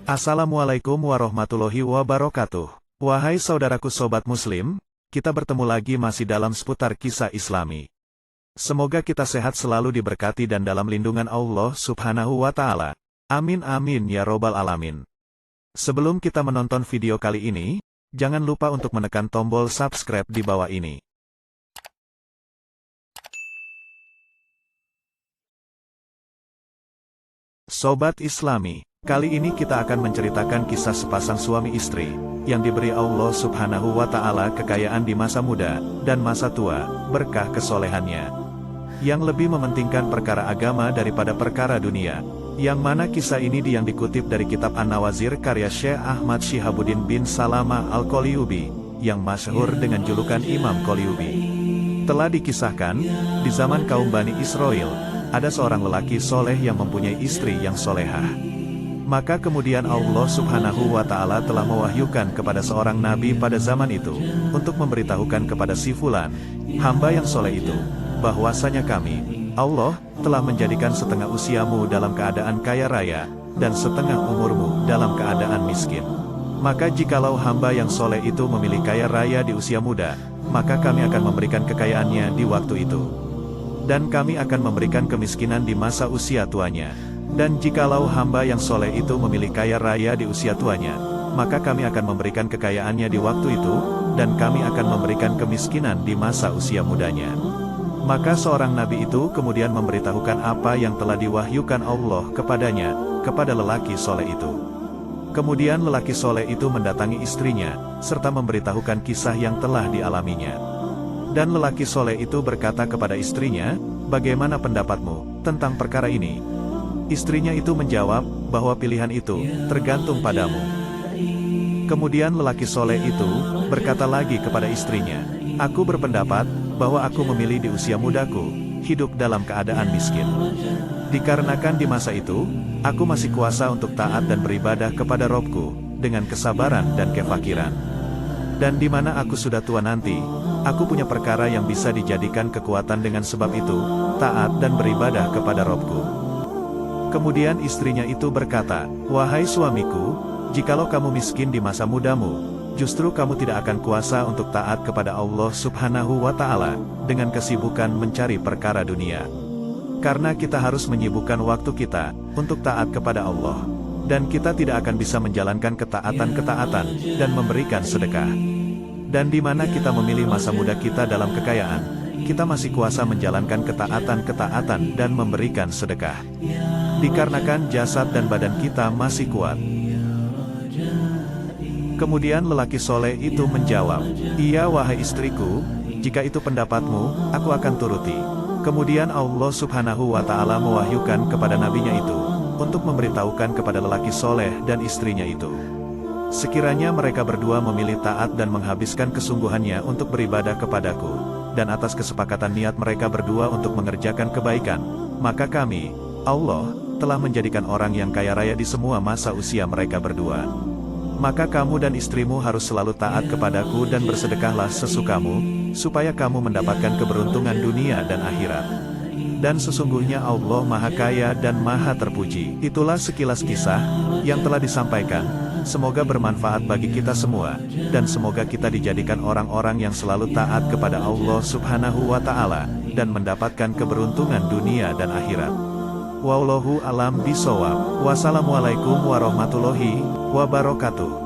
Assalamualaikum warahmatullahi wabarakatuh. Wahai saudaraku sobat muslim, kita bertemu lagi masih dalam seputar kisah Islami. Semoga kita sehat selalu diberkati dan dalam lindungan Allah subhanahu wa ta'ala. Amin amin ya robbal alamin. Sebelum kita menonton video kali ini, jangan lupa untuk menekan tombol subscribe di bawah ini. Sobat Islami, kali ini kita akan menceritakan kisah sepasang suami istri, yang diberi Allah subhanahu wa ta'ala kekayaan di masa muda, dan masa tua, berkah kesolehannya. Yang lebih mementingkan perkara agama daripada perkara dunia. Yang mana kisah ini yang dikutip dari kitab An-Nawazir karya Syekh Ahmad Syihabuddin bin Salamah Al-Qalyubi, yang masyhur dengan julukan Imam Qalyubi. Telah dikisahkan, di zaman kaum Bani Israel, ada seorang lelaki soleh yang mempunyai istri yang solehah. Maka kemudian Allah subhanahu wa ta'ala telah mewahyukan kepada seorang nabi pada zaman itu, untuk memberitahukan kepada si fulan, hamba yang soleh itu, bahwasanya kami, Allah, telah menjadikan setengah usiamu dalam keadaan kaya raya, dan setengah umurmu dalam keadaan miskin. Maka jikalau hamba yang soleh itu memilih kaya raya di usia muda, maka kami akan memberikan kekayaannya di waktu itu. Dan kami akan memberikan kemiskinan di masa usia tuanya. Dan jikalau hamba yang soleh itu memilih kaya raya di usia tuanya, maka kami akan memberikan kekayaannya di waktu itu, dan kami akan memberikan kemiskinan di masa usia mudanya. Maka seorang nabi itu kemudian memberitahukan apa yang telah diwahyukan Allah kepadanya, kepada lelaki soleh itu. Kemudian lelaki soleh itu mendatangi istrinya, serta memberitahukan kisah yang telah dialaminya. Dan lelaki soleh itu berkata kepada istrinya, "Bagaimana pendapatmu tentang perkara ini?" Istrinya itu menjawab, bahwa pilihan itu tergantung padamu. Kemudian lelaki soleh itu berkata lagi kepada istrinya, "Aku berpendapat bahwa aku memilih di usia mudaku, hidup dalam keadaan miskin. Dikarenakan di masa itu, aku masih kuasa untuk taat dan beribadah kepada Robku, dengan kesabaran dan kefakiran. Dan di mana aku sudah tua nanti, aku punya perkara yang bisa dijadikan kekuatan dengan sebab itu, taat dan beribadah kepada Robku." Kemudian istrinya itu berkata, "Wahai suamiku, jikalau kamu miskin di masa mudamu, justru kamu tidak akan kuasa untuk taat kepada Allah subhanahu wa ta'ala, dengan kesibukan mencari perkara dunia. Karena kita harus menyibukkan waktu kita, untuk taat kepada Allah. Dan kita tidak akan bisa menjalankan ketaatan-ketaatan, dan memberikan sedekah. Dan di mana kita memilih masa muda kita dalam kekayaan, kita masih kuasa menjalankan ketaatan-ketaatan dan memberikan sedekah. Dikarenakan jasad dan badan kita masih kuat." Kemudian lelaki soleh itu menjawab, "Iya wahai istriku, jika itu pendapatmu, aku akan turuti." Kemudian Allah subhanahu wa ta'ala mewahyukan kepada nabinya itu, untuk memberitahukan kepada lelaki soleh dan istrinya itu, sekiranya mereka berdua memilih taat dan menghabiskan kesungguhannya untuk beribadah kepadaku, dan atas kesepakatan niat mereka berdua untuk mengerjakan kebaikan, maka kami, Allah, telah menjadikan orang yang kaya raya di semua masa usia mereka berdua. Maka kamu dan istrimu harus selalu taat kepadaku dan bersedekahlah sesukamu, supaya kamu mendapatkan keberuntungan dunia dan akhirat. Dan sesungguhnya Allah Maha Kaya dan Maha Terpuji. Itulah sekilas kisah yang telah disampaikan. Semoga bermanfaat bagi kita semua, dan semoga kita dijadikan orang-orang yang selalu taat kepada Allah subhanahu wa ta'ala, dan mendapatkan keberuntungan dunia dan akhirat. Wallahu alam bisawab. Wassalamualaikum warahmatullahi wabarakatuh.